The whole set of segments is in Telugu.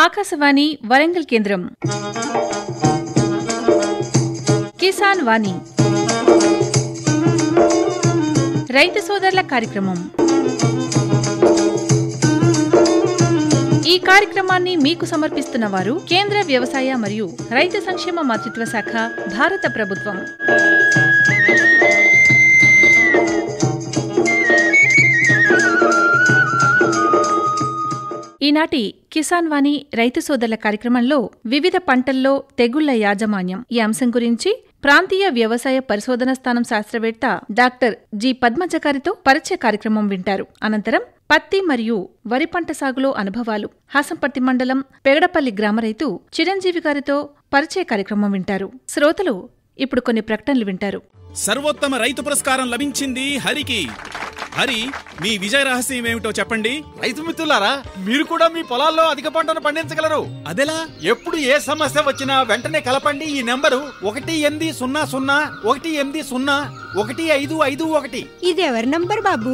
ఆకాశవాణి వరంగల్ కేంద్రం కిసాన్ వాణి రైతు సోదరుల కార్యక్రమం. ఈ కార్యక్రమాన్ని మీకు సమర్పిస్తున్న వారు కేంద్ర వ్యవసాయ మరియు రైతు సంక్షేమ మంత్రిత్వ శాఖ, భారత ప్రభుత్వం. ఈనాటి కిసాన్ వాణి రైతు సోదరుల కార్యక్రమంలో వివిధ పంటల్లో తెగుళ్ల యాజమాన్యం ఈ అంశం గురించి ప్రాంతీయ వ్యవసాయ పరిశోధన స్థానం శాస్త్రవేత్త డాక్టర్ జి పద్మజ గారితో పరిచయ కార్యక్రమం వింటారు. అనంతరం పత్తి మరియు వరి పంట సాగులో అనుభవాలు, హాసంపర్తి మండలం పెగడపల్లి గ్రామ రైతు చిరంజీవి గారితో పరిచయ కార్యక్రమం వింటారు. శ్రోతలు ఇప్పుడు కొన్ని ప్రకటనలు వింటారు. సర్వోత్తమ రైతు పురస్కారం లభించింది హరికి. హరి, మీ విజయ రహస్యం ఏమిటో చెప్పండి. రైతు మిత్రులారా, మీరు కూడా మీ పొలాల్లో అధిక పంటను పండించగలరు. అదెలా? ఎప్పుడు ఏ సమస్య వచ్చినా వెంటనే కలపండి ఈ నెంబరు 1800 ఇది ఎవరి నంబర్ బాబు?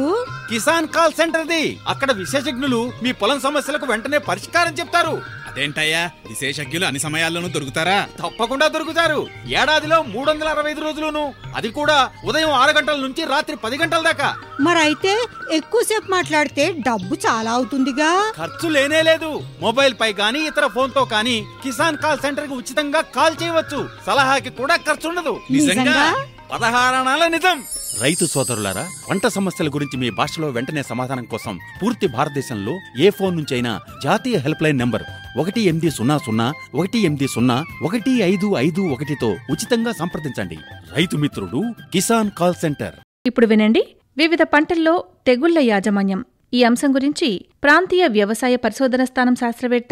కిసాన్ కాల్ సెంటర్ది. అక్కడ విశేషజ్ఞులు మీ పొలం సమస్యలకు వెంటనే పరిష్కారం చెప్తారు. అదేంటయ్యా, విశేషజ్ఞులు అన్ని సమయాల్లోనూ దొరుకుతారా? తప్పకుండా దొరుకుతారు. ఏడాదిలో 365 రోజులును, అది కూడా ఉదయం 6 గంటల నుంచి రాత్రి 10 గంటల దాకా. మరైతే ఎక్కువసేపు మాట్లాడితే డబ్బు చాలా అవుతుందిగా. ఖర్చు లేనే లేదు. మొబైల్ పై గానీ ఇతర ఫోన్ తో కానీ కిసాన్ కాల్ సెంటర్ కి ఉచితంగా కాల్ చేయవచ్చు. సలహాకి కూడా ఖర్చు ఉండదు. నిజంగా 16 అనాల నిజం. రైతు సోదరులారా, పంట సమస్యల గురించి మీ భాషలో వెంటనే సమాధానం కోసం పూర్తి భారతదేశంలో ఏ ఫోన్ నుంచి అయినా జాతీయ హెల్ప్ లైన్ నంబర్ 1800-11800-1551తో ఉచితంగా సంప్రదించండి. రైతు మిత్రుడు కిసాన్ కాల్ సెంటర్. ఇప్పుడు వినండి, వివిధ పంటల్లో తెగుళ్ల యాజమాన్యం ఈ అంశం గురించి ప్రాంతీయ వ్యవసాయ పరిశోధన స్థానం శాస్త్రవేత్త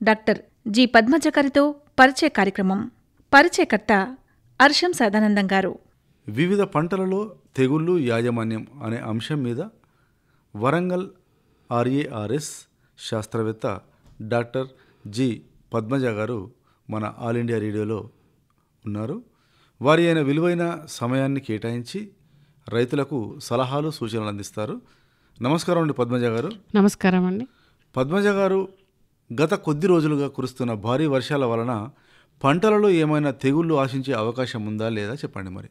డాక్టర్ జి పద్మజ గారితో పరిచయ కార్యక్రమం. పరిచయకర్త అర్షం సదానందం గారు. వివిధ పంటలలో తెగుళ్ళు యాజమాన్యం అనే అంశం మీద వరంగల్ ఆర్ఏఆర్ఎస్ శాస్త్రవేత్త డాక్టర్ జి పద్మజ గారు మన ఆల్ ఇండియా రేడియోలో ఉన్నారు. వారి అయిన విలువైన సమయాన్ని కేటాయించి రైతులకు సలహాలు, సూచనలు అందిస్తారు. నమస్కారం అండి పద్మజ గారు. నమస్కారం అండి. పద్మజ గారు, గత కొద్ది రోజులుగా కురుస్తున్న భారీ వర్షాల వలన పంటలలో ఏమైనా తెగుళ్ళు ఆశించే అవకాశం ఉందా లేదా చెప్పండి. మరి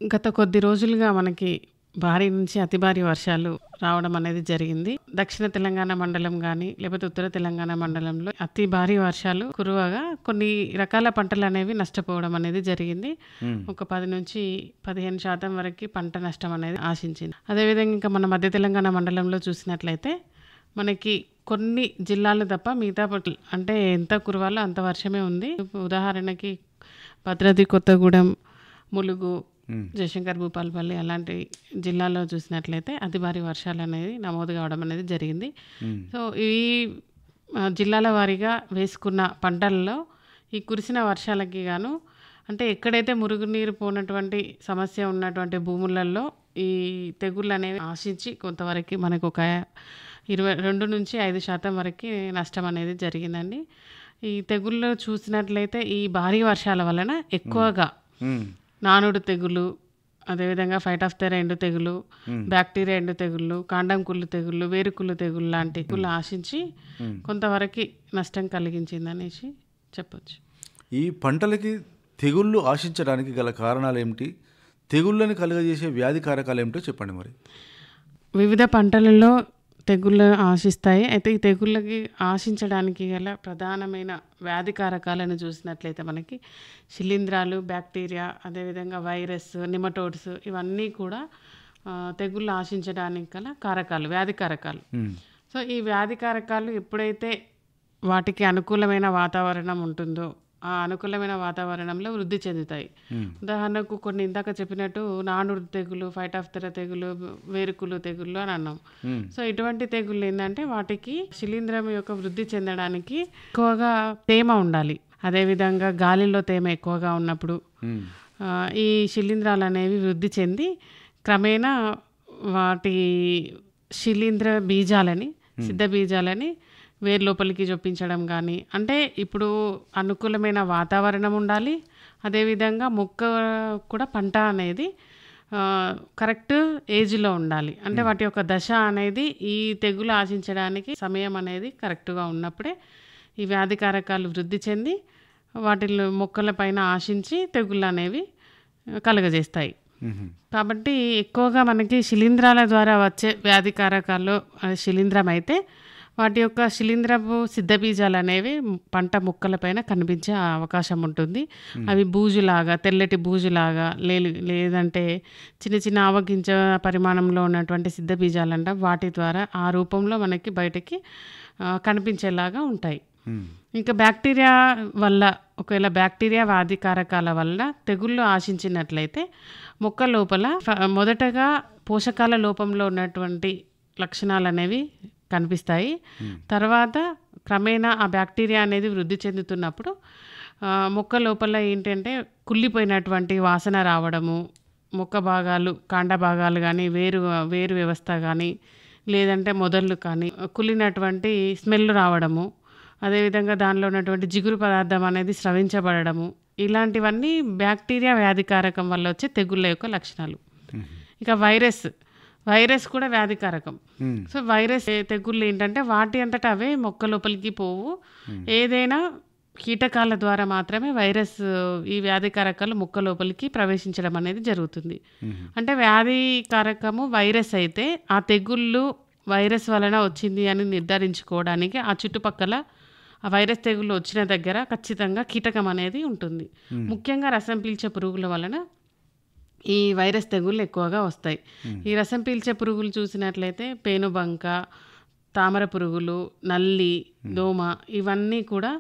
గత కొద్ది రోజులుగా మనకి భారీ నుంచి అతి భారీ వర్షాలు రావడం అనేది జరిగింది. దక్షిణ తెలంగాణ మండలం కానీ లేకపోతే ఉత్తర తెలంగాణ మండలంలో అతి భారీ వర్షాలు కురవగా కొన్ని రకాల పంటలు అనేవి నష్టపోవడం అనేది జరిగింది. ఒక 10-15% వరకు పంట నష్టం అనేది ఆశించింది. అదేవిధంగా ఇంకా మన మధ్య తెలంగాణ మండలంలో చూసినట్లయితే మనకి కొన్ని జిల్లాలు తప్ప మిగతా అంటే ఎంత కురవాలో అంత వర్షమే ఉంది. ఉదాహరణకి భద్రాద్రి కొత్తగూడెం, ములుగు, జయశంకర్, భూపాలపల్లి అలాంటి జిల్లాల్లో చూసినట్లయితే అతి భారీ వర్షాలు అనేది నమోదు కావడం అనేది జరిగింది. సో ఈ జిల్లాల వారీగా వేసుకున్న పంటల్లో ఈ కురిసిన వర్షాలకి గాను అంటే ఎక్కడైతే మురుగునీరు పోనటువంటి సమస్య ఉన్నటువంటి భూములలో ఈ తెగుళ్ళు అనేవి ఆశించి కొంతవరకు మనకు ఒక 22-5% వరకు నష్టం అనేది జరిగిందండి. ఈ తెగుళ్ళు చూసినట్లయితే ఈ భారీ వర్షాల వలన ఎక్కువగా నానుడు తెగులు, అదేవిధంగా ఫైట్ ఆఫ్ తెర ఎండు తెగులు, బ్యాక్టీరియా ఎండు తెగుళ్ళు, కాండం కుళ్ళు తెగుళ్ళు, వేరుకుళ్ళు తెగుళ్ళు లాంటి తెగుళ్ళు ఆశించి కొంతవరకు నష్టం కలిగించిందనేసి చెప్పొచ్చు. ఈ పంటలకి తెగుళ్ళు ఆశించడానికి గల కారణాలు ఏమిటి? తెగుళ్ళని కలుగజేసే వ్యాధి కారకాలు ఏమిటో చెప్పండి. మరి వివిధ పంటలలో తెగుళ్ళు ఆశిస్తాయి. అయితే ఈ తెగుళ్ళకి ఆశించడానికి గల ప్రధానమైన వ్యాధి కారకాలను చూసినట్లయితే మనకి శిలీంధ్రాలు, బ్యాక్టీరియా, అదేవిధంగా వైరస్, నిమటోడ్స్ ఇవన్నీ కూడా తెగుళ్ళు ఆశించడానికి గల కారకాలు, వ్యాధి కారకాలు. సో ఈ వ్యాధి కారకాలు ఎప్పుడైతే వాటికి అనుకూలమైన వాతావరణం ఉంటుందో ఆ అనుకూలమైన వాతావరణంలో వృద్ధి చెందుతాయి. ఉదాహరణకు కొన్ని ఇందాక చెప్పినట్టు నానుడు తెగులు, ఫైట్ ఆఫ్ తెర తెగులు, వేరుకులు తెగుళ్ళు అని అన్నాం. సో ఇటువంటి తెగుళ్ళు ఏంటంటే వాటికి శిలీంధ్రం యొక్క వృద్ధి చెందడానికి ఎక్కువగా తేమ ఉండాలి. అదేవిధంగా గాలిలో తేమ ఎక్కువగా ఉన్నప్పుడు ఈ శిలీంధ్రాలు అనేవి వృద్ధి చెంది క్రమేణా వాటి శిలీంధ్ర బీజాలని, సిద్ధ బీజాలని వేరు లోపలికి చొప్పించడం కానీ, అంటే ఇప్పుడు అనుకూలమైన వాతావరణం ఉండాలి. అదేవిధంగా మొక్క కూడా పంట అనేది కరెక్ట్ ఏజ్లో ఉండాలి. అంటే వాటి యొక్క దశ అనేది ఈ తెగులు ఆశించడానికి సమయం అనేది కరెక్ట్గా ఉన్నప్పుడే ఈ వ్యాధికారకాలు వృద్ధి చెంది వాటిలో మొక్కల పైన ఆశించి తెగుళ్ళు అనేవి కలుగజేస్తాయి. కాబట్టి ఎక్కువగా మనకి శిలీంధ్రాల ద్వారా వచ్చే వ్యాధికారకాల్లో శిలీంధ్రం అయితే వాటి యొక్క శిలీంధ్రపు సిద్ధబీజాలు అనేవి పంట మొక్కలపైన కనిపించే అవకాశం ఉంటుంది. అవి బూజులాగా, తెల్లటి బూజులాగా లేదంటే చిన్న చిన్న ఆవగింజ పరిమాణంలో ఉన్నటువంటి సిద్ధబీజాలంట వాటి ద్వారా ఆ రూపంలో మనకి బయటకి కనిపించేలాగా ఉంటాయి. ఇంకా బ్యాక్టీరియా వల్ల ఒకవేళ బ్యాక్టీరియా వ్యాధికారకాల వల్ల తెగుళ్ళు ఆశించినట్లయితే మొక్క లోపల మొదటగా పోషకాల లోపంలో ఉన్నటువంటి లక్షణాలు అనేవి కనిపిస్తాయి. తర్వాత క్రమేణా ఆ బ్యాక్టీరియా అనేది వృద్ధి చెందుతున్నప్పుడు మొక్క లోపల ఏంటంటే కుళ్ళిపోయినటువంటి వాసన రావడము, మొక్క భాగాలు, కాండ భాగాలు కానీ, వేరు వ్యవస్థ కానీ, లేదంటే మొదళ్ళు కానీ కుళ్ళినటువంటి స్మెల్ రావడము, అదేవిధంగా దానిలో ఉన్నటువంటి జిగురు పదార్థం అనేది స్రవించబడము, ఇలాంటివన్నీ బ్యాక్టీరియా వ్యాధికారకం వల్ల వచ్చే తెగుళ్ళ యొక్క లక్షణాలు. ఇక వైరస్ కూడా వ్యాధికారకం. సో వైరస్ తెగుళ్ళు ఏంటంటే వాటి అంతటా అవే మొక్క లోపలికి పోవు. ఏదైనా కీటకాల ద్వారా మాత్రమే వైరస్ ఈ వ్యాధికారకాలు మొక్క లోపలికి ప్రవేశించడం అనేది జరుగుతుంది. అంటే వ్యాధికారకము వైరస్ అయితే ఆ తెగుళ్ళు వైరస్ వలన వచ్చింది అని నిర్ధారించుకోవడానికి ఆ చుట్టుపక్కల ఆ వైరస్ తెగుళ్ళు వచ్చిన దగ్గర ఖచ్చితంగా కీటకం అనేది ఉంటుంది. ముఖ్యంగా రసం పీల్చే పురుగుల వలన ఈ వైరస్ తెగుళ్ళు ఎక్కువగా వస్తాయి. ఈ రసం పీల్చే పురుగులు చూసినట్లయితే పేనుబంక, తామర పురుగులు, నల్లి, దోమ ఇవన్నీ కూడా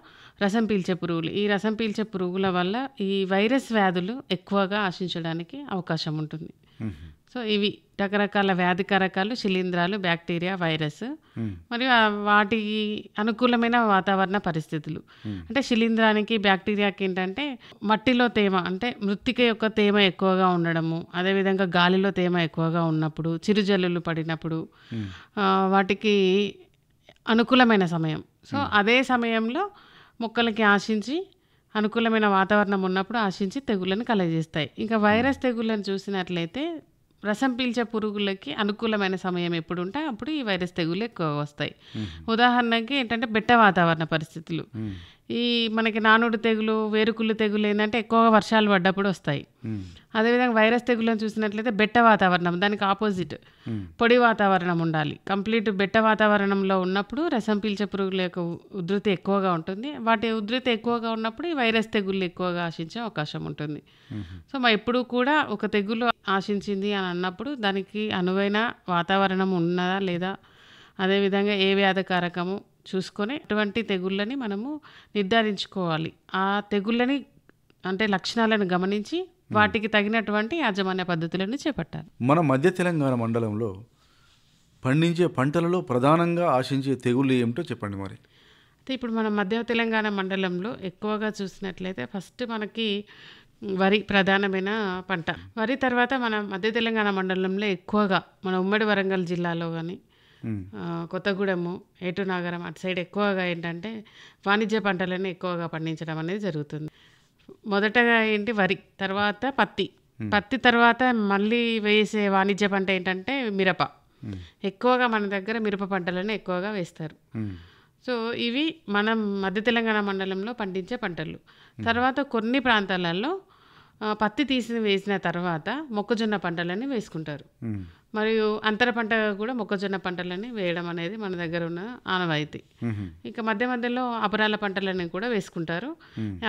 రసం పీల్చే పురుగులు. ఈ రసం పీల్చే పురుగుల వల్ల ఈ వైరస్ వ్యాధులు ఎక్కువగా ఆశించడానికి అవకాశం ఉంటుంది. సో ఇవి రకరకాల వ్యాధికారకాలు, శిలీంధ్రాలు, బ్యాక్టీరియా, వైరస్ మరియు వాటికి అనుకూలమైన వాతావరణ పరిస్థితులు. అంటే శిలీంధ్రానికి, బ్యాక్టీరియాకి ఏంటంటే మట్టిలో తేమ అంటే మృత్తిక యొక్క తేమ ఎక్కువగా ఉండడము, అదేవిధంగా గాలిలో తేమ ఎక్కువగా ఉన్నప్పుడు, చిరుజల్లులు పడినప్పుడు వాటికి అనుకూలమైన సమయం. సో అదే సమయంలో మొక్కలకి ఆశించి అనుకూలమైన వాతావరణం ఉన్నప్పుడు ఆశించి తెగుళ్ళని కలగజేస్తాయి. ఇంకా వైరస్ తెగుళ్ళని చూసినట్లయితే రసం పీల్చే పురుగులకి అనుకూలమైన సమయం ఎప్పుడు ఉంటే అప్పుడు ఈ వైరస్ తెగుళ్ళు ఎక్కువ వస్తాయి. ఉదాహరణకి ఏంటంటే బెట్ట వాతావరణ పరిస్థితులు, ఈ మనకి నానుడి తెగులు, వేరుకుళ్ళు తెగులు ఏంటంటే ఎక్కువగా వర్షాలు పడ్డప్పుడు వస్తాయి. అదేవిధంగా వైరస్ తెగులను చూసినట్లయితే బెట్ట వాతావరణం, దానికి ఆపోజిట్ పొడి వాతావరణం ఉండాలి. కంప్లీట్ బెట్ట వాతావరణంలో ఉన్నప్పుడు రసం పీల్చే పురుగుల యొక్క ఉధృతి ఎక్కువగా ఉంటుంది. వాటి ఉధృతి ఎక్కువగా ఉన్నప్పుడు ఈ వైరస్ తెగుళ్ళు ఎక్కువగా ఆశించే అవకాశం ఉంటుంది. సో ఎప్పుడు కూడా ఒక తెగులు ఆశించింది అని అన్నప్పుడు దానికి అనువైన వాతావరణం ఉన్నదా లేదా, అదేవిధంగా ఏ వ్యాధికారకము చూసుకొని అటువంటి తెగుళ్ళని మనము నిర్ధారించుకోవాలి. ఆ తెగుళ్ళని అంటే లక్షణాలను గమనించి వాటికి తగినటువంటి యాజమాన్య పద్ధతులను చేపట్టాలి. మన మధ్య తెలంగాణ మండలంలో పండించే పంటలలో ప్రధానంగా ఆశించే తెగుళ్ళు ఏమిటో చెప్పండి మరి. అయితే ఇప్పుడు మన మధ్య తెలంగాణ మండలంలో ఎక్కువగా చూసినట్లయితే ఫస్ట్ మనకి వరి ప్రధానమైన పంట. వరి తర్వాత మన మధ్య తెలంగాణ మండలంలో ఎక్కువగా మన ఉమ్మడి వరంగల్ జిల్లాలో కానీ, కొత్తగూడెము, ఏటునాగరం అటు సైడ్ ఎక్కువగా ఏంటంటే వాణిజ్య పంటలను ఎక్కువగా పండించడం అనేది జరుగుతుంది. మొదటగా ఏంటి వరి, తర్వాత పత్తి తర్వాత మళ్ళీ వేసే వాణిజ్య పంట ఏంటంటే మిరప. ఎక్కువగా మన దగ్గర మిరప పంటలను ఎక్కువగా వేస్తారు. సో ఇవి మనం మధ్య తెలంగాణ మండలంలో పండించే పంటలు. తర్వాత కొన్ని ప్రాంతాలలో పత్తి వేసిన తర్వాత మొక్కజొన్న పంటలని వేసుకుంటారు. మరియు అంతర పంటగా కూడా మొక్కజొన్న పంటలని వేయడం అనేది మన దగ్గర ఉన్న ఆనవాయితీ. ఇక మధ్యలో అపరాల పంటలని కూడా వేసుకుంటారు.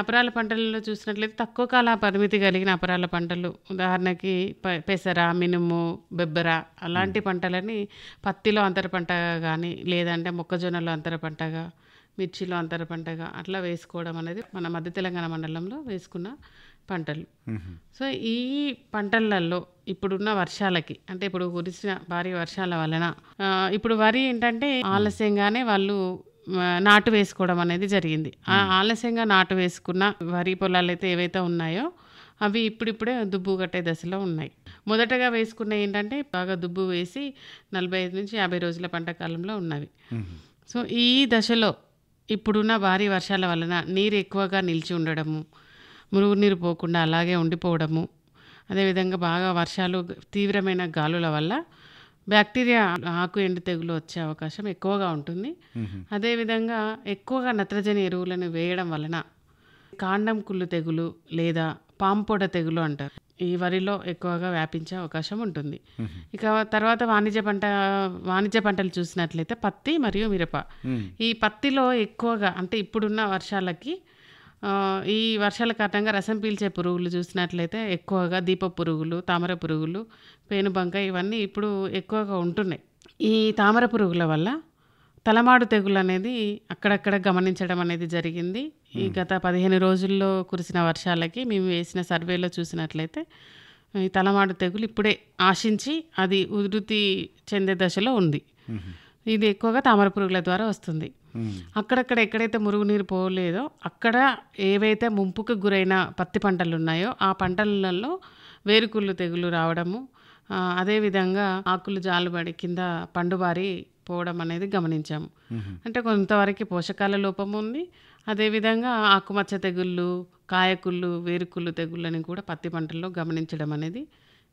అపరాల పంటలలో చూసినట్లయితే తక్కువ కాల పరిమితి కలిగిన అపరాల పంటలు, ఉదాహరణకి పెసర, మినుము, బెబ్బర అలాంటి పంటలని పత్తిలో అంతర పంటగా కానీ, లేదంటే మొక్కజొన్నలో అంతర పంటగా, మిర్చిలో అంతర పంటగా అట్లా వేసుకోవడం అనేది మన మధ్య తెలంగాణ మండలంలో వేసుకున్న పంటలు. సో ఈ పంటలలో ఇప్పుడున్న వర్షాలకి, అంటే ఇప్పుడు కురిసిన భారీ వర్షాల వలన ఇప్పుడు వరి ఏంటంటే ఆలస్యంగానే వాళ్ళు నాటు వేసుకోవడం అనేది జరిగింది. ఆలస్యంగా నాటు వేసుకున్న వరి పొలాలు అయితే ఏవైతే ఉన్నాయో అవి ఇప్పుడిప్పుడే దుబ్బు కట్టే దశలో ఉన్నాయి. మొదటగా వేసుకున్న ఏంటంటే బాగా దుబ్బు వేసి 45 నుంచి 50 రోజుల పంట కాలంలో ఉన్నవి. సో ఈ దశలో ఇప్పుడున్న భారీ వర్షాల వలన నీరు ఎక్కువగా నిలిచి ఉండడము, మురుగునీరు పోకుండా అలాగే ఉండిపోవడము, అదేవిధంగా బాగా వర్షాలు, తీవ్రమైన గాలుల వల్ల బ్యాక్టీరియా ఆకు ఎండు తెగులు వచ్చే అవకాశం ఎక్కువగా ఉంటుంది. అదేవిధంగా ఎక్కువగా నత్రజని ఎరువులను వేయడం వలన కాండం కుళ్ళు తెగులు లేదా పాంపొడ తెగులు అంటారు, ఈ వరిలో ఎక్కువగా వ్యాపించే అవకాశం ఉంటుంది. ఇక తర్వాత వాణిజ్య పంటలు చూసినట్లయితే పత్తి మరియు మిరప. ఈ పత్తిలో ఎక్కువగా అంటే ఇప్పుడున్న వర్షాలకి ఈ వర్షాల కారణంగా రసం పీల్చే పురుగులు చూసినట్లయితే ఎక్కువగా దీప పురుగులు, తామర పురుగులు, పేనుబంక ఇవన్నీ ఇప్పుడు ఎక్కువగా ఉంటున్నాయి. ఈ తామర పురుగుల వల్ల తలమాడు తెగులు అనేది అక్కడక్కడ గమనించడం అనేది జరిగింది. ఈ గత 15 రోజుల్లో కురిసిన వర్షాలకి మేము వేసిన సర్వేలో చూసినట్లయితే ఈ తలమాడు తెగులు ఇప్పుడే ఆశించి అది ఉధృతి చెందే దశలో ఉంది. ఇది ఎక్కువగా తామర పురుగుల ద్వారా వస్తుంది. అక్కడక్కడ ఎక్కడైతే మురుగునీరు పోలేదో అక్కడ ఏవైతే ముంపుకు గురైన పత్తి పంటలు ఉన్నాయో ఆ పంటలలో వేరుకుళ్ళు తెగులు రావడము, అదేవిధంగా ఆకులు జాలుబడి కింద పండుబారి పోవడం అనేది గమనించాము. అంటే కొంతవరకు పోషకాల లోపం ఉంది. అదేవిధంగా ఆకుమచ్చ తెగుళ్ళు, కాయకుళ్ళు, వేరుకుళ్ళు తెగుళ్ళని కూడా పత్తి పంటల్లో గమనించడం అనేది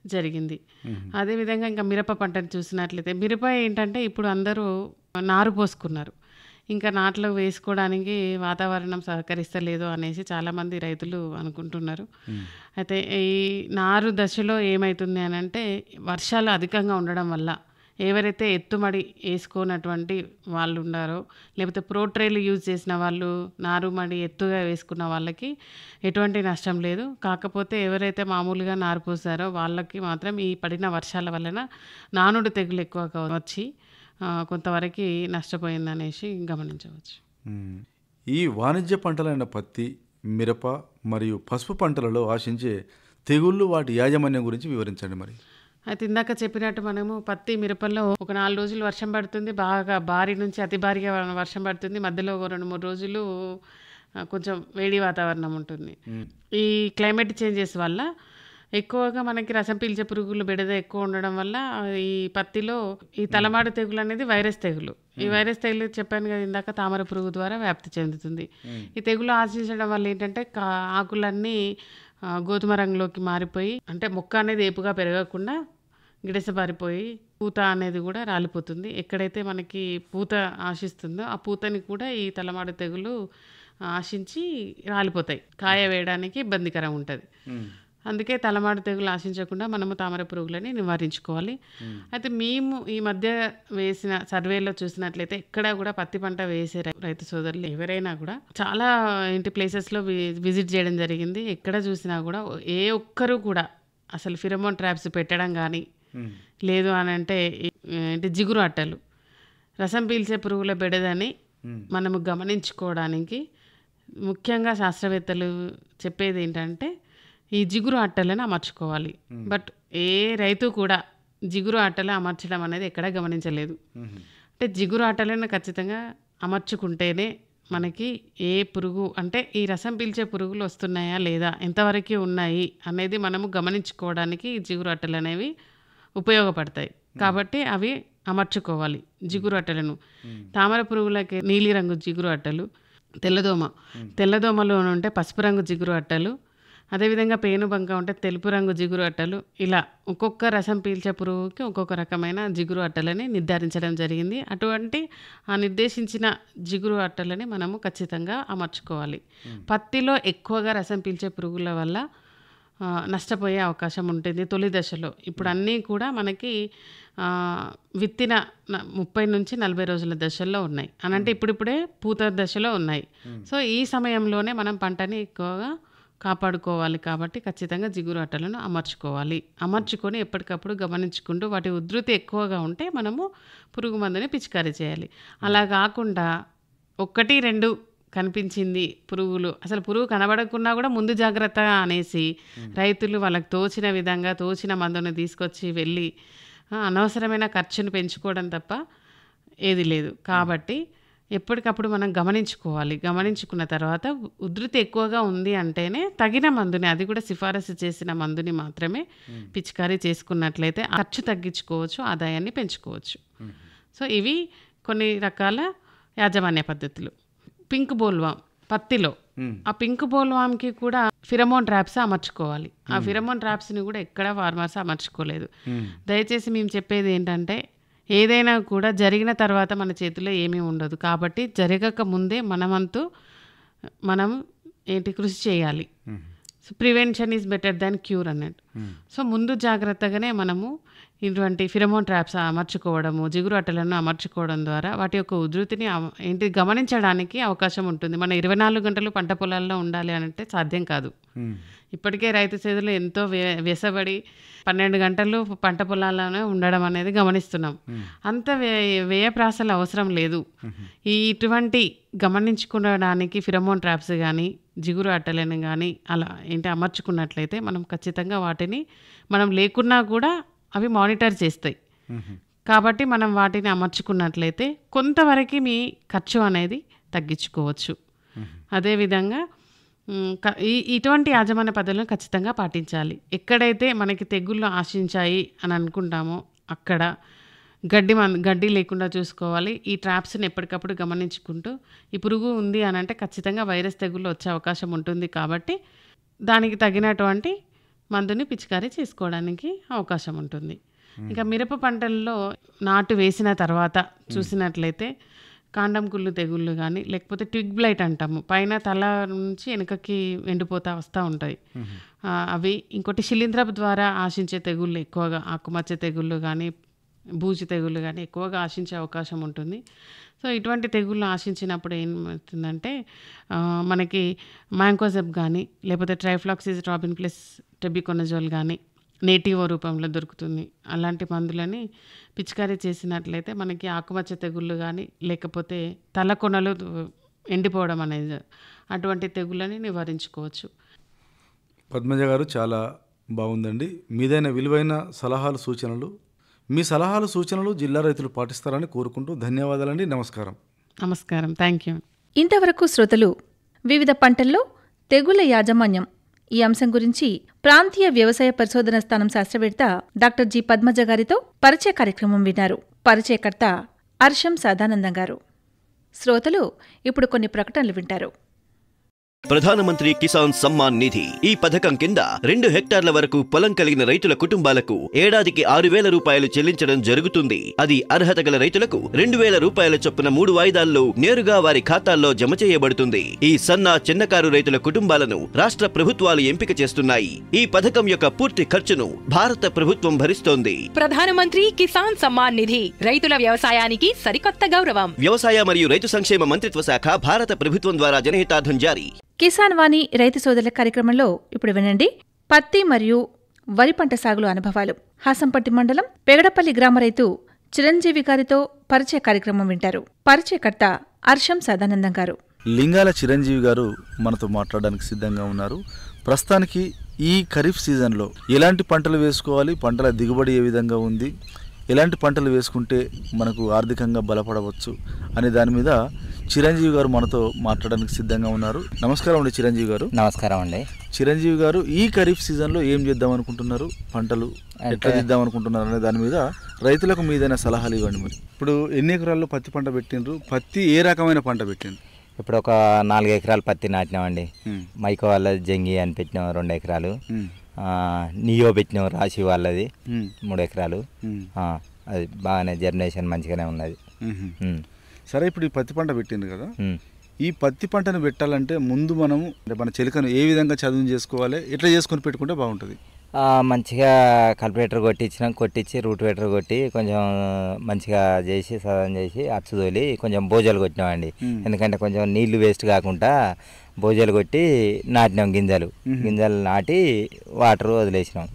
జరిగింది. అదేవిధంగా ఇంకా మిరప పంటను చూసినట్లయితే మిరప ఏంటంటే ఇప్పుడు అందరూ నారు పోసుకున్నారు. ఇంకా నాట్లు వేసుకోవడానికి వాతావరణం సహకరిస్తలేదు అనేసి చాలామంది రైతులు అనుకుంటున్నారు. అయితే ఈ నారు దశలో ఏమవుతుంది అని అంటే వర్షాలు అధికంగా ఉండడం వల్ల ఎవరైతే ఎత్తుమడి వేసుకోనటువంటి వాళ్ళు ఉన్నారో లేకపోతే ప్రోట్రేలు యూజ్ చేసిన వాళ్ళు నారుమడి ఎత్తుగా వేసుకున్న వాళ్ళకి ఎటువంటి నష్టం లేదు. కాకపోతే ఎవరైతే మామూలుగా నారు పోసారో వాళ్ళకి మాత్రం ఈ పడిన వర్షాల వలన నానుడు తెగులు ఎక్కువగా వచ్చి కొంతవరకు నష్టపోయిందనేసి గమనించవచ్చు. ఈ వాణిజ్య పంటలైన పత్తి, మిరప మరియు పసుపు పంటలలో ఆశించే తెగుళ్ళు, వాటి యాజమాన్యం గురించి వివరించండి. మరి అయితే ఇందాక చెప్పినట్టు మనము పత్తి, మిరపల్లో ఒక 4 రోజులు వర్షం పడుతుంది, బాగా భారీ నుంచి అతి భారీగా వర్షం పడుతుంది, మధ్యలో 2-3 రోజులు కొంచెం వేడి వాతావరణం ఉంటుంది. ఈ క్లైమేట్ చేంజెస్ వల్ల ఎక్కువగా మనకి రసం పీల్చే పురుగులు బెడద ఎక్కువ ఉండడం వల్ల ఈ పత్తిలో ఈ తలమాడు తెగులు అనేది వైరస్ తెగులు. ఈ వైరస్ తెగులు చెప్పాను కదా ఇందాక, తామర పురుగు ద్వారా వ్యాప్తి చెందుతుంది. ఈ తెగులు ఆశించడం వల్ల ఏంటంటే ఆకులన్నీ గోధుమ రంగులోకి మారిపోయి అంటే మొక్క అనేది ఏపుగా పెరగకుండా గిడసబారిపోయి పూత అనేది కూడా రాలిపోతుంది. ఎక్కడైతే మనకి పూత ఆశిస్తుందో ఆ పూతని కూడా ఈ తలమాడు తెగులు ఆశించి రాలిపోతాయి. కాయ వేయడానికి ఇబ్బందికరం ఉంటుంది. అందుకే తలమాడు తెగులు ఆశించకుండా మనము తామర పురుగులని నివారించుకోవాలి. అయితే మేము ఈ మధ్య వేసిన సర్వేలో చూసినట్లయితే ఎక్కడ కూడా పత్తి పంట వేసే రైతు సోదరులు ఎవరైనా కూడా చాలా ఇంటి ప్లేసెస్లో విజిట్ చేయడం జరిగింది. ఎక్కడ చూసినా కూడా ఏ ఒక్కరు కూడా అసలు ఫిరమోన్ ట్రాప్స్ పెట్టడం కానీ లేదు అని అంటే జిగురు అట్టలు, రసం పీల్చే పురుగుల బెడదని మనము గమనించుకోవడానికి ముఖ్యంగా శాస్త్రవేత్తలు చెప్పేది ఏంటంటే ఈ జిగురు అట్టలను అమర్చుకోవాలి. బట్ ఏ రైతు కూడా జిగురు అట్టలు అమర్చడం అనేది ఎక్కడా గమనించలేదు. అంటే జిగురు అట్టలను ఖచ్చితంగా అమర్చుకుంటేనే మనకి ఏ పురుగు అంటే ఈ రసం పీల్చే పురుగులు వస్తున్నాయా లేదా, ఎంతవరకు ఉన్నాయి అనేది మనము గమనించుకోవడానికి ఈ జిగురు అట్టలు అనేవి ఉపయోగపడతాయి. కాబట్టి అవి అమర్చుకోవాలి జిగురు అట్టలను. తామర పురుగులకి నీలిరంగు జిగురు అట్టలు, తెల్లదోమలో ఉంటే పసుపు రంగు జిగురు అట్టలు, అదేవిధంగా పేనుబంక ఉంటే తెలుపు రంగు జిగురు అట్టలు, ఇలా ఒక్కొక్క రసం పీల్చే పురుగుకి ఒక్కొక్క రకమైన జిగురు అట్టలని నిర్ధారించడం జరిగింది. అటువంటి ఆ నిర్దేశించిన జిగురు అట్టలని మనము ఖచ్చితంగా అమర్చుకోవాలి. పత్తిలో ఎక్కువగా రసం పీల్చే పురుగుల వల్ల నష్టపోయే అవకాశం ఉంటుంది తొలి దశలో. ఇప్పుడు అన్నీ కూడా మనకి విత్తిన 30 నుంచి 40 రోజుల దశల్లో ఉన్నాయి అని అంటే ఇప్పుడిప్పుడే పూత దశలో ఉన్నాయి. సో ఈ సమయంలోనే మనం పంటని ఎక్కువగా కాపాడుకోవాలి. కాబట్టి ఖచ్చితంగా జిగురు అట్టలను అమర్చుకొని ఎప్పటికప్పుడు గమనించుకుంటూ వాటి ఉధృతి ఎక్కువగా ఉంటే మనము పురుగు మందుని పిచికారీ చేయాలి. అలా కాకుండా 1-2 కనిపించింది పురుగులు, అసలు పురుగు కనబడకున్నా కూడా ముందు జాగ్రత్త అనేసి రైతులు వాళ్ళకి తోచిన విధంగా తోచిన మందుని తీసుకొచ్చి వెళ్ళి అనవసరమైన ఖర్చును పెంచుకోవడం తప్ప ఏది లేదు. కాబట్టి ఎప్పటికప్పుడు మనం గమనించుకున్న తర్వాత ఉధృతి ఎక్కువగా ఉంది అంటేనే తగిన మందుని, అది కూడా సిఫారసు చేసిన మందుని మాత్రమే పిచికారీ చేసుకున్నట్లయితే ఖర్చు తగ్గించుకోవచ్చు, ఆదాయాన్ని పెంచుకోవచ్చు. సో ఇవి కొన్ని రకాల యాజమాన్య పద్ధతులు. పింక్ బోల్వామ్ పత్తిలో, ఆ పింక్ బోల్వామ్కి కూడా ఫిరమోన్ ట్రాప్స్ అమర్చుకోవాలి. ఆ ఫిరమోన్ ట్రాప్స్ని కూడా ఎక్కడ ఫార్మర్స్ అమర్చుకోలేదు. దయచేసి మేము చెప్పేది ఏంటంటే ఏదైనా కూడా జరిగిన తర్వాత మన చేతిలో ఏమీ ఉండదు. కాబట్టి జరగక ముందే మనం కృషి చేయాలి. So prevention is better than cure అన్నట్టు. సో ముందు జాగ్రత్తగానే మనము ఇటువంటి ఫిరమోన్ ట్రాప్స్ అమర్చుకోవడము, జిగురు అట్టలను అమర్చుకోవడం ద్వారా వాటి యొక్క ఉధృతిని గమనించడానికి అవకాశం ఉంటుంది. మనం 24 గంటలు పంట పొలాల్లో ఉండాలి అంటే సాధ్యం కాదు. ఇప్పటికే రైతు చేతులు ఎంతో వెసబడి 12 గంటలు పంట పొలాల్లోనే ఉండడం అనేది గమనిస్తున్నాం. అంత వ్యయప్రాసలు అవసరం లేదు. ఇటువంటి గమనించుకోవడానికి ఫిరమోన్ ట్రాప్స్ కానీ జిగురు అట్టలను కానీ అలా అమర్చుకున్నట్లయితే మనం ఖచ్చితంగా వాటిని మనం లేకున్నా కూడా అవి మానిటర్ చేస్తాయి. కాబట్టి మనం వాటిని అమర్చుకున్నట్లయితే కొంతవరకు మీ ఖర్చు అనేది తగ్గించుకోవచ్చు. అదేవిధంగా ఇటువంటి యాజమాన్య పద్ధతులను ఖచ్చితంగా పాటించాలి. ఎక్కడైతే మనకి తెగుళ్ళు ఆశించాయి అని అనుకుంటామో అక్కడ గడ్డి లేకుండా చూసుకోవాలి. ఈ ట్రాప్స్ని ఎప్పటికప్పుడు గమనించుకుంటూ ఈ పురుగు ఉంది అని అంటే ఖచ్చితంగా వైరస్ తెగుళ్ళు వచ్చే అవకాశం ఉంటుంది. కాబట్టి దానికి తగినటువంటి మందుని పిచికారీ చేసుకోవడానికి అవకాశం ఉంటుంది. ఇంకా మిరప పంటల్లో నాటు వేసిన తర్వాత చూసినట్లయితే కాండం కుళ్ళు తెగుళ్ళు కానీ లేకపోతే ట్విగ్ బ్లైట్ అంటాము, పైన తల నుంచి వెనుకకి ఎండిపోతా వస్తూ ఉంటాయి అవి. ఇంకోటి శిలీంధ్రపు ద్వారా ఆశించే తెగుళ్ళు ఎక్కువగా ఆకుమచ్చ తెగుళ్ళు కానీ బూజు తెగుళ్ళు కానీ ఎక్కువగా ఆశించే అవకాశం ఉంటుంది. సో ఇటువంటి తెగుళ్ళు ఆశించినప్పుడు ఏమవుతుందంటే మనకి మ్యాంకోజెబ్ కానీ లేకపోతే ట్రైఫ్లాక్సిస్ట్రాబిన్ ప్లస్ టెబికొనజోల్ కానీ నేటివో రూపంలో దొరుకుతుంది. అలాంటి మందులని పిచికారీ చేసినట్లయితే మనకి ఆకుమచ్చ తెగుళ్ళు కానీ లేకపోతే తల కొనలు ఎండిపోవడం అనేది అటువంటి తెగుళ్ళని నివారించుకోవచ్చు. పద్మజ గారు చాలా బాగుందండి. మీదైన విలువైన సలహాలు సూచనలు, మీ సలహాలు సూచనలు జిల్లా రైతులు పాటిస్తారని కోరుకుంటూ ధన్యవాదాలండి. నమస్కారం. నమస్కారం. Thank you. ఇంతవరకు శ్రోతలు వివిధ పంటల్లో తెగుళ్ల యాజమాన్యం ఈ అంశం గురించి ప్రాంతీయ వ్యవసాయ పరిశోధన స్థానం శాస్త్రవేత్త డాక్టర్ జి పద్మజ గారితో పరిచయ కార్యక్రమం విన్నారు. పరిచయకర్త అర్షం సదానందం గారు. శ్రోతలు ఇప్పుడు కొన్ని ప్రకటనలు వింటారు. ప్రధానమంత్రి కిసాన్ సమ్మాన్ నిధి ఈ పథకం కింద 2 హెక్టార్ల వరకు పొలం కలిగిన రైతుల కుటుంబాలకు ఏడాదికి 6,000 రూపాయలు చెల్లించడం జరుగుతుంది. అది అర్హత గల రైతులకు 2,000 రూపాయల చొప్పున 3 వాయిదాల్లో నేరుగా వారి ఖాతాల్లో జమ చేయబడుతుంది. ఈ సన్న చిన్నకారు రైతుల కుటుంబాలను రాష్ట్ర ప్రభుత్వాలు ఎంపిక చేస్తున్నాయి. ఈ పథకం యొక్క పూర్తి ఖర్చును భారత ప్రభుత్వం భరిస్తోంది. ప్రధానమంత్రి కిసాన్ సమ్మాన్ నిధి రైతుల వ్యవసాయానికి సరికొత్త గౌరవం. వ్యవసాయ మరియు రైతు సంక్షేమ మంత్రిత్వ శాఖ, భారత ప్రభుత్వం ద్వారా జనహితార్థం జారీ. కిసాన్ వాణి రైతు సోదరుల కార్యక్రమంలో ఇప్పుడు వినండి పత్తి మరియు వరి పంట సాగులో అనుభవాలు. హాసంపట్టి మండలం పెగడపల్లి గ్రామ రైతు చిరంజీవి గారితో పరిచయ కార్యక్రమం వింటారు. పరిచయకర్త అర్షం సదానందం గారు. లింగాల చిరంజీవి గారు మనతో మాట్లాడడానికి సిద్ధంగా ఉన్నారు. ప్రస్తుతానికి ఈ ఖరీఫ్ సీజన్లో ఎలాంటి పంటలు వేసుకోవాలి, పంటల దిగుబడి ఏ విధంగా ఉంది, ఎలాంటి పంటలు వేసుకుంటే మనకు ఆర్థికంగా బలపడవచ్చు అనే దాని మీద చిరంజీవి గారు మనతో మాట్లాడడానికి సిద్ధంగా ఉన్నారు. నమస్కారం అండి చిరంజీవి గారు. నమస్కారం అండి. చిరంజీవి గారు, ఈ ఖరీఫ్ సీజన్లో ఏం చేద్దాం అనుకుంటున్నారు, పంటలు ఎట్లా చేద్దాం అనుకుంటున్నారు అనే దాని మీద రైతులకు మీదైనా సలహాలు ఇవ్వండి. మరి ఇప్పుడు ఎన్ని ఎకరాల్లో పత్తి పంట పెట్టిండ్రు, పత్తి ఏ రకమైన పంట పెట్టిండ్రు? ఇప్పుడు ఒక 4 ఎకరాలు పత్తి నాటినామండి. మైకో వాళ్ళది జంగి అని పెట్టినాం 2 ఎకరాలు, నియో పెట్టినాం రాశి వాళ్ళది 3 ఎకరాలు. అది బాగానే జర్మినేషన్ మంచిగానే ఉన్నది. సరే, ఇప్పుడు ఈ పత్తి పంట పెట్టింది కదా, ఈ పత్తి పంటను పెట్టాలంటే ముందు మనము మన చెలకను ఏ విధంగా చదువు చేసుకోవాలి, ఎట్లా చేసుకొని పెట్టుకుంటే బాగుంటుంది? మంచిగా కల్పివేటర్ కొట్టించి రూట్ వేటర్ కొట్టి కొంచెం మంచిగా చేసి సదం చేసి అచ్చు తోలి కొంచెం బోజాలు కొట్టినామండి. ఎందుకంటే కొంచెం నీళ్లు వేస్ట్ కాకుండా బోజాలు కొట్టి నాటినాం. గింజలు నాటి వాటర్ వదిలేసినాం.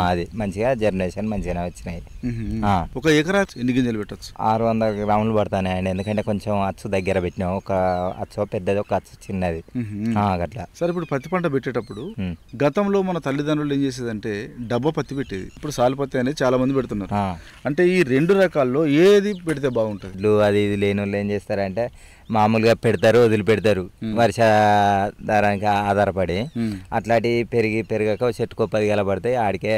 అది మంచిగా జర్మినేషన్ మంచిగానే వచ్చినాయి. ఒక ఎకరా ఎన్ని గింజలు పెట్టచ్చు? 600 గ్రాములు పడతాయి అండి. ఎందుకంటే కొంచెం అచ్చు దగ్గర పెట్టినాం. ఒక అచ్చు పెద్దది, ఒక అచ్చు చిన్నది అట్లా. సరే, ఇప్పుడు పత్తి పంట పెట్టేటప్పుడు గతంలో మన తల్లిదండ్రులు ఏం చేసేదంటే డబ్బా పత్తి పెట్టేది. ఇప్పుడు సాలు పత్తి అనేది చాలా మంది పెడుతున్నారు. అంటే ఈ 2 రకాల్లో ఏది పెడితే బాగుంటుంది? అది ఇది లేని వాళ్ళు ఏం చేస్తారంటే మామూలుగా పెడతారు, వదిలిపెడతారు వర్షాధారానికి ఆధారపడి. అట్లాంటి పెరిగాక చెట్టుకో 10 గల పడతాయి ఆడికే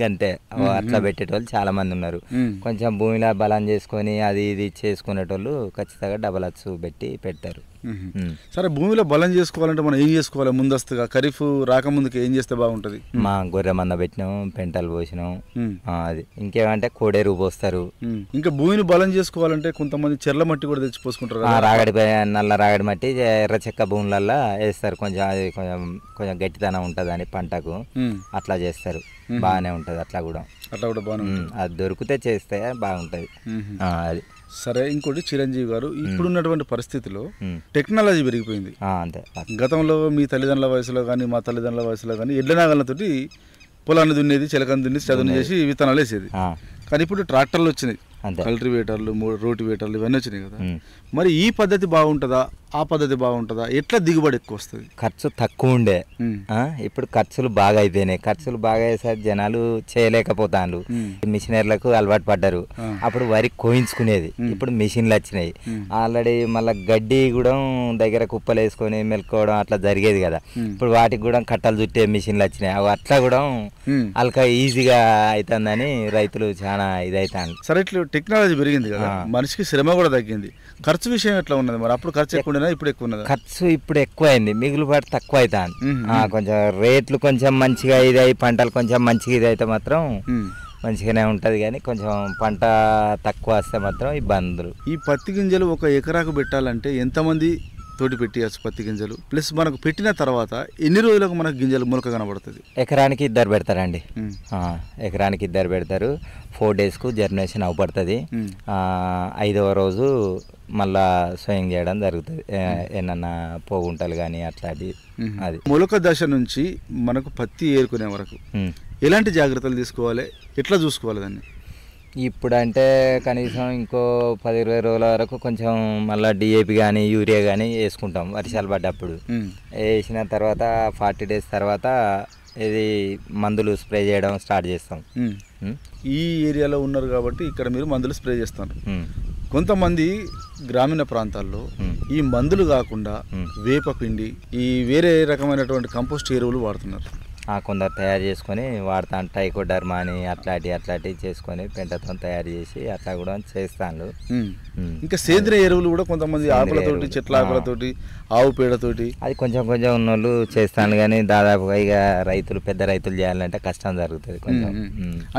గంతే. అట్లా పెట్టేటోళ్ళు చాలా మంది ఉన్నారు. కొంచెం భూమిలో బలం చేసుకొని అది ఇది చేసుకునేటోళ్ళు ఖచ్చితంగా డబల్ అచ్చు పెట్టి పెడతారు. సరే, భూమిలో బలం చేసుకోవాలంటే మనం ఏం చేసుకోవాలి? ముందస్తుగా ఖరీఫ్ రాకముందుకు ఏం చేస్తే బాగుంటది? మా గొర్రె మంద పెట్టినాం, పెంటలు పోసినాం. అది ఇంకేమంటే కోడేరు పోస్తారు. ఇంకా భూమిని బలం చేసుకోవాలంటే కొంతమంది చెర్ల మట్టి కూడా తెచ్చి పోసుకుంటారు. రాగడి నల్ల రాగడి మట్టి ఎర్ర చెక్క భూములల్లో వేస్తారు. కొంచెం అది కొంచెం గట్టితనం ఉంటుంది అని పంటకు అట్లా చేస్తారు. బాగానే ఉంటుంది అట్లా కూడా బాగానే అది దొరికితే చేస్తే బాగుంటుంది. అది సరే. ఇంకోటి చిరంజీవి గారు, ఇప్పుడున్నటువంటి పరిస్థితిలో టెక్నాలజీ పెరిగిపోయింది. అంతే. గతంలో మీ తల్లిదండ్రుల వయసులో కానీ మా తల్లిదండ్రుల వయసులో కానీ ఎడ్ల నాగలతోటి పొలాన్ని దున్నేది, చిలకని దున్నేసి చదును చేసి విత్తనాలు వేసేది. కానీ ఇప్పుడు ట్రాక్టర్లు వచ్చినాయి, కల్టివేటర్లు, రోటివేటర్లు ఇవన్నీ వచ్చినాయి కదా. మరి ఈ పద్ధతి బాగుంటుందా, ఆ పద్ధతి బాగుంటుందా? ఎట్లా దిగుబడి ఎక్కువ వస్తుంది? ఖర్చు తక్కువ ఉండే, ఇప్పుడు ఖర్చులు బాగా అయిపోయినాయి. ఖర్చులు బాగా అయ్యేసరికి జనాలు చేయలేకపోతాను. మిషనరీలకు అలవాటు పడ్డారు. అప్పుడు వరి కోయించుకునేది, ఇప్పుడు మిషన్లు వచ్చినాయి. ఆల్రెడీ మళ్ళీ గడ్డి కూడా దగ్గర కుప్పలు వేసుకొని మెలుకోవడం అట్లా జరిగేది కదా. ఇప్పుడు వాటికి కూడా కట్టలు చుట్టే మిషన్లు వచ్చినాయి. అవి అట్లా కూడా అల్కా ఈజీగా అవుతుందని రైతులు చాలా ఇదైతాను. సరే, ఇట్లా టెక్నాలజీ పెరిగింది కదా, మనిషికి శ్రమ కూడా తగ్గింది. ఖర్చు విషయం ఎట్లా ఉన్నది మరి? అప్పుడు ఖర్చు ఎక్కువ ఉండేనా, ఇప్పుడు ఎక్కువ ఉన్నదా? ఖర్చు ఇప్పుడు ఎక్కువ అయింది, మిగులుబాటు తక్కువ అవుతాను. కొంచెం రేట్లు కొంచెం మంచిగా ఇది పంటలు కొంచెం మంచిగా ఇది అయితే మాత్రం మంచిగానే ఉంటుంది. కానీ కొంచెం పంట తక్కువ వస్తే మాత్రం ఇబ్బందులు. ఈ పత్తి గింజలు ఒక ఎకరాకు పెట్టాలంటే ఎంతమంది తోటి పెట్టియచ్చు పత్తి గింజలు? ప్లస్ మనకు పెట్టిన తర్వాత ఎన్ని రోజులకు మనకు గింజలు మొలక కనబడుతుంది? ఎకరానికి 2 పెడతారండి. ఎకరానికి 2 పెడతారు. 4 డేస్కు జర్మినేషన్ అవపడుతుంది. 5వ రోజు మళ్ళా స్వయం చేయడం జరుగుతుంది. ఏమన్నా పోగుంటలు కానీ అట్లాంటి. అది మొలక దశ నుంచి మనకు పత్తి ఏరుకునే వరకు ఎలాంటి జాగ్రత్తలు తీసుకోవాలి, ఎట్లా చూసుకోవాలి దాన్ని? ఇప్పుడు అంటే కనీసం ఇంకో 10-20 రోజుల వరకు కొంచెం మళ్ళీ డిఏపి కానీ యూరియా కానీ వేసుకుంటాం వర్షాలు పడ్డప్పుడు. వేసిన తర్వాత 40 డేస్ తర్వాత ఇది మందులు స్ప్రే చేయడం స్టార్ట్ చేస్తాం. ఈ ఏరియాలో ఉన్నారు కాబట్టి ఇక్కడ మీరు మందులు స్ప్రే చేస్తారు. కొంతమంది గ్రామీణ ప్రాంతాల్లో ఈ మందులు కాకుండా వేపపిండి, ఈ వేరే రకమైనటువంటి కంపోస్ట్ ఎరువులు వాడుతున్నారు. కొందరు తయారు చేసుకొని వాడతాను. టైకోడర్మా అని అట్లాంటివి చేసుకొని పెంటతో తయారు చేసి అట్లా కూడా చేస్తాను. ఇంకా సేంద్రియ ఎరువులు కూడా కొంతమంది ఆకులతోటి, చెట్ల ఆకులతోటి, ఆవు పేడతోటి అది కొంచెం ఉన్నోళ్ళు చేస్తాను. కానీ దాదాపుగా ఇక పెద్ద రైతులు చేయాలంటే కష్టం జరుగుతుంది కొంచెం.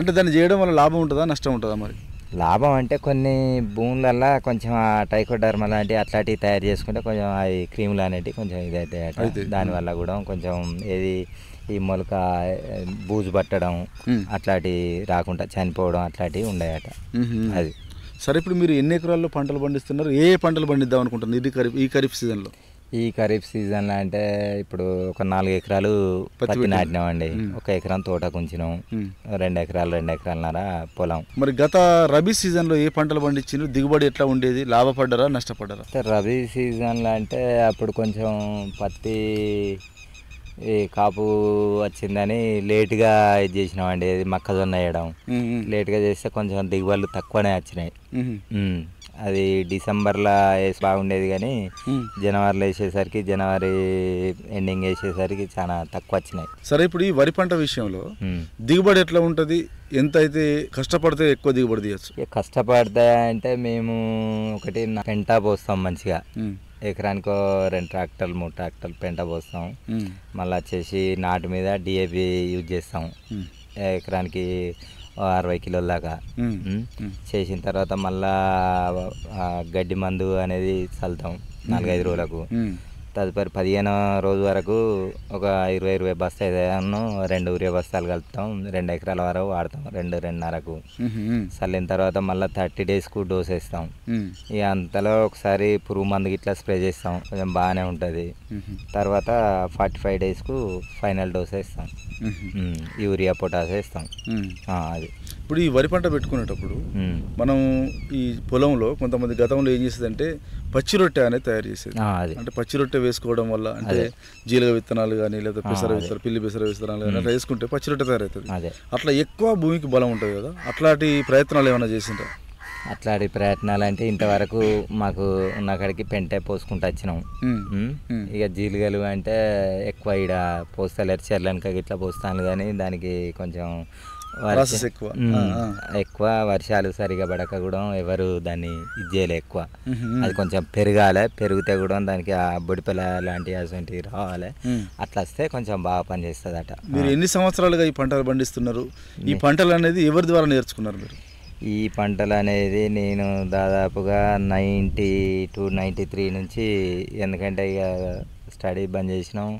అంటే దాన్ని చేయడం వల్ల లాభం ఉంటుందా, నష్టం ఉంటుందా? మరి లాభం అంటే కొన్ని భూములల్లో కొంచెం టైకోడర్మా లాంటి అట్లాంటివి తయారు చేసుకుంటే కొంచెం అవి క్రీములు అనేటివి కొంచెం ఇదైతే దానివల్ల కూడా కొంచెం ఏది ఈ మొలక బూజు పట్టడం అట్లాంటివి రాకుండా చనిపోవడం అట్లాంటివి ఉన్నాయట. అది సరే. ఇప్పుడు మీరు ఎన్ని ఎకరాల్లో పంటలు పండిస్తున్నారు? ఏ పంటలు పండిద్దాం అనుకుంటున్నారు ఈ ఖరీఫ్ సీజన్లో? ఈ ఖరీఫ్ సీజన్లో అంటే ఇప్పుడు ఒక 4 ఎకరాలు పత్తి నాటినామండి. 1 ఎకరం తోట కుంచినాం. 2 ఎకరాలు 2.5 పొలం. మరి గత రబీ సీజన్లో ఏ పంటలు పండించారు? దిగుబడి ఎట్లా ఉండేది? లాభపడ్డారా, నష్టపడ్డారా? రబీ సీజన్లో అంటే అప్పుడు కొంచెం పత్తి ఈ కాపు వచ్చిందని లేటుగా ఇది చేసినామండి. మొక్కజొన్న వేయడం లేటుగా చేస్తే కొంచెం దిగుబడులు తక్కువనే వచ్చినాయి. అది డిసెంబర్లో వేసి బాగుండేది కానీ జనవరిలో వేసేసరికి, జనవరి ఎండింగ్ వేసేసరికి చాలా తక్కువ వచ్చినాయి. సరే, ఇప్పుడు ఈ వరి పంట విషయంలో దిగుబడి ఎట్లా ఉంటుంది? ఎంత అయితే కష్టపడితే ఎక్కువ దిగుబడి తీయచ్చు? కష్టపడితే అంటే మేము ఒకటి పెంట పోస్తాం మంచిగా. ఎకరానికి 2 ట్రాక్టర్లు 3 ట్రాక్టర్లు పెంట పోస్తాం. మళ్ళీ వచ్చేసి నాటు మీద డిఏపి యూజ్ చేస్తాం. ఎకరానికి 60 కిలోల దాకా చేసిన తర్వాత మళ్ళా గడ్డి మందు అనేది చల్లుతాం 4-5 రోజులకు. తదుపరి 15వ రోజు వరకు ఒక 20 బస్తాలు 2 యూరియా బస్తాలు కలుపుతాం. 2 ఎకరాల వరకు వాడతాం. 2-2.5కు చల్లిన తర్వాత మళ్ళీ 30 డేస్కు డోస్ వేస్తాం. ఇక అంతలో ఒకసారి పురుగు మందు ఇట్లా స్ప్రే చేస్తాం, కొంచెం బాగానే ఉంటుంది. తర్వాత 45 డేస్కు ఫైనల్ డోస్ వేస్తాం. యూరియా పొటాస్ వేస్తాం. అది ఇప్పుడు ఈ వరి పంట పెట్టుకునేటప్పుడు మనం ఈ పొలంలో కొంతమంది గతంలో ఏం చేసేదంటే పచ్చి రొట్టె అనేది తయారు చేసేది. అంటే పచ్చి రొట్టె వేసుకోవడం వల్ల అంటే జీలగ విత్తనాలు కానీ లేదా పెసర విత్తనాలు, పిల్లి పెసర విత్తనాలు కానీ అట్లా వేసుకుంటే పచ్చి రొట్టె తయారవుతుంది. అట్లా ఎక్కువ భూమికి బలం ఉంటుంది కదా, అట్లాంటి ప్రయత్నాలు ఏమైనా చేసిండ్రా? అట్లాంటి ప్రయత్నాలు అంటే ఇంతవరకు మాకు ఉన్న కాడికి పెంటే పోసుకుంటూ వచ్చినాం. ఇక జీలుగలు అంటే ఎక్కువ ఇక్కడ పోస్తలేరు, చెర్లనక ఇట్లా పోస్తాను. కానీ దానికి కొంచెం ప్రాసెస్ ఎక్కువ. ఎక్కువ వర్షాలు సరిగా పడక కూడా ఎవరు దాన్ని ఇది చేయలే ఎక్కువ. అది కొంచెం పెరగాలి, పెరిగితే కూడా దానికి ఆ బొడిపెల లాంటి అటువంటివి రావాలి. అట్లా వస్తే కొంచెం బాగా పనిచేస్తుంది అట. మీరు ఎన్ని సంవత్సరాలుగా ఈ పంటలు పండిస్తున్నారు? ఈ పంటలు అనేది ఎవరి ద్వారా నేర్చుకున్నారు మీరు? ఈ పంటలు అనేది నేను దాదాపుగా 92-93 నుంచి, ఎందుకంటే ఇక స్టడీ బంద్ చేసినాం.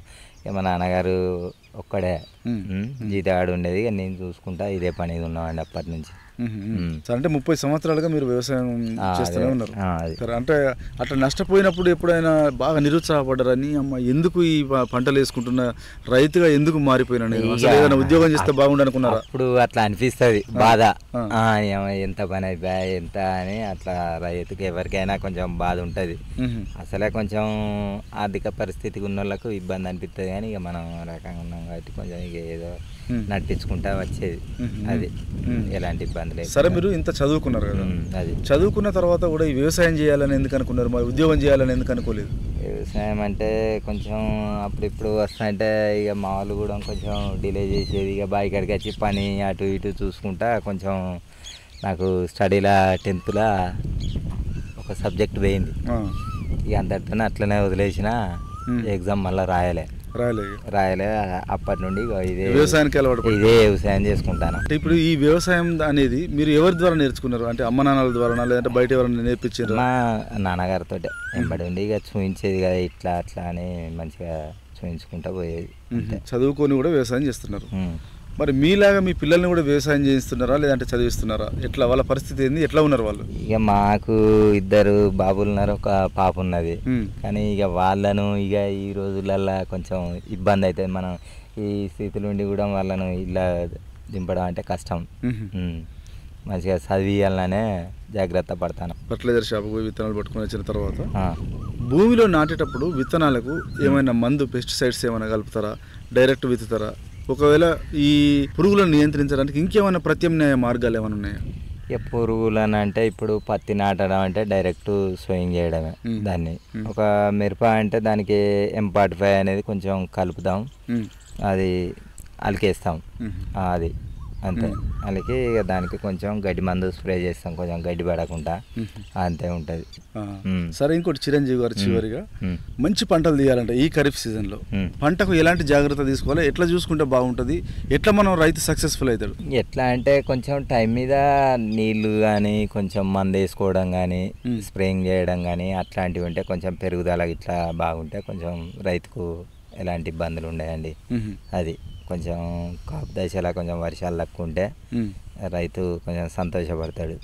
ఇక మా నాన్నగారు ఒక్కడే జీతగాడు ఉండేది, ఇక నేను చూసుకుంటా ఇదే పని ఉన్నామండి అప్పటి నుంచి. అంటే 30 సంవత్సరాలుగా మీరు వ్యవసాయం చేస్తూనే ఉన్నారు. అంటే అట్లా నష్టపోయినప్పుడు ఎప్పుడైనా బాగా నిరుత్సాహపడ్డారని, అమ్మ ఎందుకు ఈ పంటలు వేసుకుంటున్న రైతుగా ఎందుకు మారిపోయినా, ఏదైనా ఉద్యోగం చేస్తే బాగుండు అనుకున్నారా? అప్పుడు అట్లా అనిపిస్తుంది బాధ, ఎంత పని అయిపోయా ఎంత అని. అట్లా రైతుకి ఎవరికైనా కొంచెం బాధ ఉంటుంది. అసలే కొంచెం ఆర్థిక పరిస్థితికి ఉన్న వాళ్ళకు ఇబ్బంది అనిపిస్తుంది, కానీ ఇక మనం రకంగా ఉన్నాం కాబట్టి కొంచెం ఇక ఏదో నడిపించుకుంటా వచ్చేది. అది ఎలాంటి ఇబ్బంది లేదు. సరే, మీరు ఇంత చదువుకున్నారు కదా, అది చదువుకున్న తర్వాత కూడా ఈ వ్యవసాయం చేయాలని ఎందుకు అనుకున్నారు? మరి ఉద్యోగం చేయాలని ఎందుకు అనుకోలేదు? వ్యవసాయం అంటే కొంచెం అప్పుడిప్పుడు వస్తాయంటే ఇక మా వాళ్ళు కూడా కొంచెం డిలే చేసేది. ఇక బావి కాడికి వచ్చి పని అటు ఇటు చూసుకుంటా కొంచెం నాకు స్టడీలో 10th ఒక సబ్జెక్ట్ పోయింది. ఇక అంతటితోనే అట్లనే వదిలేసిన. ఎగ్జామ్ మళ్ళీ రాయలే. అప్పటి నుండి ఇదే వ్యవసాయానికి అలవాటు, ఇదే వ్యవసాయం చేసుకుంటాను. ఇప్పుడు ఈ వ్యవసాయం అనేది మీరు ఎవరి ద్వారా నేర్చుకున్నారు? అంటే అమ్మ నాన్నల ద్వారా, లేదంటే బయట ఎవరైనా నేర్పించారు? మా నాన్నగారితో వెంబడి ఉండి ఇక చూపించేది కదా, ఇట్లా అట్లా అని మంచిగా చూపించుకుంటా పోయేది. చదువుకొని కూడా వ్యవసాయం చేస్తున్నారు. మరి మీలాగా మీ పిల్లల్ని కూడా వ్యవసాయం చేయిస్తున్నారా, లేదంటే చదివిస్తున్నారా? ఎట్లా వాళ్ళ పరిస్థితి ఏంది, ఎట్లా ఉన్నారు వాళ్ళు? ఇక మాకు 2 బాబులు ఉన్నారు, ఒక పాప ఉన్నది. కానీ ఇక వాళ్ళను ఇక ఈ రోజులల్లో కొంచెం ఇబ్బంది అవుతుంది. మనం ఈ స్థితిలో ఉండి కూడా వాళ్ళను ఇలా దింపడం అంటే కష్టం. మంచిగా చదివియాలనే జాగ్రత్త పడతాను. ఫర్టిలైజర్ షాప్కి పోయి విత్తనాలు పట్టుకొని వచ్చిన తర్వాత భూమిలో నాటేటప్పుడు విత్తనాలకు ఏమైనా మందు, పెస్టిసైడ్స్ ఏమైనా కలుపుతారా, డైరెక్ట్ విత్తుతారా? ఒకవేళ ఈ పురుగులను నియంత్రించడానికి ఇంకేమైనా ప్రత్యామ్నాయ మార్గాలు ఏమైనా ఉన్నాయా? ఇక పురుగులను అంటే ఇప్పుడు పత్తి నాటడం అంటే డైరెక్ట్ సోయింగ్ చేయడమే. దాన్ని ఒక మిరప అంటే దానికి M45 అనేది కొంచెం కలుపుతాం, అది అలికేస్తాం, అది అంతే. అలాగే ఇక దానికి కొంచెం గడ్డి మందు స్ప్రే చేస్తాం, కొంచెం గడ్డి పడకుండా, అంతే ఉంటుంది. సరే, ఇంకోటి చిరంజీవి గారు, చివరిగా మంచి పంటలు తీయాలంటే ఈ ఖరీఫ్ సీజన్లో పంటకు ఎలాంటి జాగ్రత్త తీసుకోవాలి, ఎట్లా చూసుకుంటే బాగుంటుంది, ఎట్లా మనం రైతు సక్సెస్ఫుల్ అవుతాడు? ఎట్లా అంటే కొంచెం టైం మీద నీళ్లు కానీ, కొంచెం మందు వేసుకోవడం కానీ, స్ప్రేయింగ్ చేయడం కానీ అట్లాంటివి ఉంటే కొంచెం పెరుగుదల ఇట్లా బాగుంటే కొంచెం రైతుకు ఎలాంటి ఇబ్బందులు ఉండయండి. అది కొంచెం కాపు దశలా కొంచెం వర్షాలు తక్కువ ఉంటే రైతు కొంచెం సంతోషపడతాడు.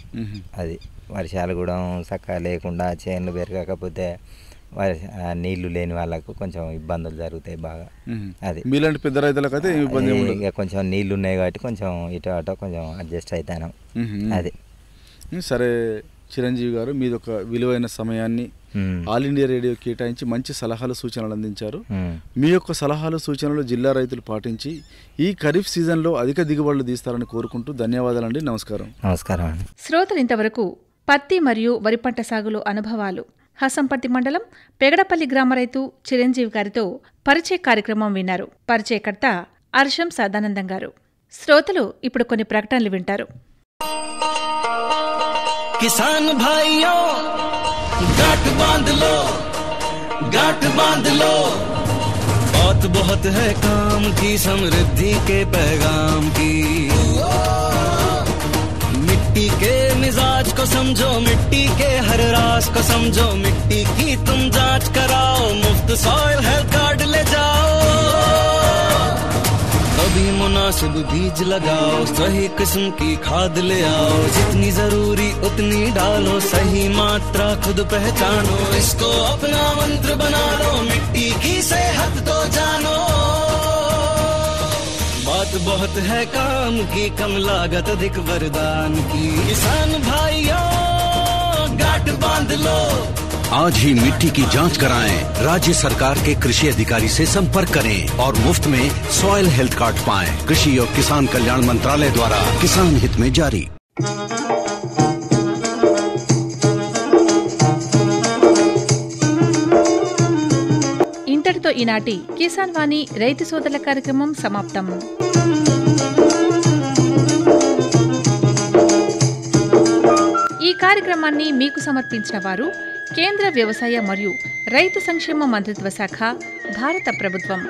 అది వర్షాలు కూడా చక్కగా లేకుండా చేనులు పెరగకపోతే నీళ్లు లేని వాళ్ళకు కొంచెం ఇబ్బందులు జరుగుతాయి బాగా. అది మీలాంటి పెద్ద రైతులకు అయితే ఇక కొంచెం నీళ్లు ఉన్నాయి కాబట్టి కొంచెం ఇటు అటో కొంచెం అడ్జస్ట్ అవుతాను. అది సరే చిరంజీవి గారు, మీది ఒక విలువైన సమయాన్ని ఆల్ ఇండియా రేడియో కేటాయించి మంచి సలహాలు, సూచనలు అందించారు. మీ యొక్క సలహాలు, సూచనలు జిల్లా రైతులు పాటించి ఈ ఖరీఫ్ సీజన్లో అధిక దిగుబడులు తీస్తారని కోరుకుంటూ ధన్యవాదాలండి. నమస్కారం. నమస్కారం. శ్రోతలు ఇంతవరకు పత్తి మరియు వరి పంట సాగులో అనుభవాలు, హసంపర్తి మండలం పెగడపల్లి గ్రామ రైతు చిరంజీవి గారితో పరిచయ కార్యక్రమం విన్నారు. పరిచయకర్త అర్షం సదానందం గారు. శ్రోతలు ఇప్పుడు కొన్ని ప్రకటనలు వింటారు. किसान भाइयों गांठ बांध लो, गांठ बांध लो, बहुत बहुत है काम की, समृद्धि के पैगाम की। मिट्टी के मिजाज को समझो, मिट्टी के हर राज को समझो, मिट्टी की तुम जांच कराओ, मुफ्त सॉइल हेल्थ कार्ड ले जाओ। कभी मुनासिब बीज लगाओ, सही किस्म की खाद ले आओ, जितनी जरूरी उतनी डालो, सही मात्रा खुद पहचानो, इसको अपना मंत्र बना लो, मिट्टी की सेहत तो जानो। बात बहुत है काम की, कम लागत अधिक वरदान की, किसान भाइयों गांठ बांध लो। आज ही मिट्टी की जांच कराएं, राज्य सरकार के कृषि अधिकारी से संपर्क करें और मुफ्त में सॉइल हेल्थ कार्ड पाएं। कृषि और किसान कल्याण मंत्रालय द्वारा किसान हित में जारी। ఇంతటితో ఈనాటి కిసాన్ వాణి రైతు సోదరుల కార్యక్రమం సమాప్తం. కార్యక్రమాన్ని మీకు సమర్పించిన వారు కేంద్ర వ్యవసాయ మరియు రైతు సంక్షేమ మంత్రిత్వ శాఖ, భారత ప్రభుత్వం.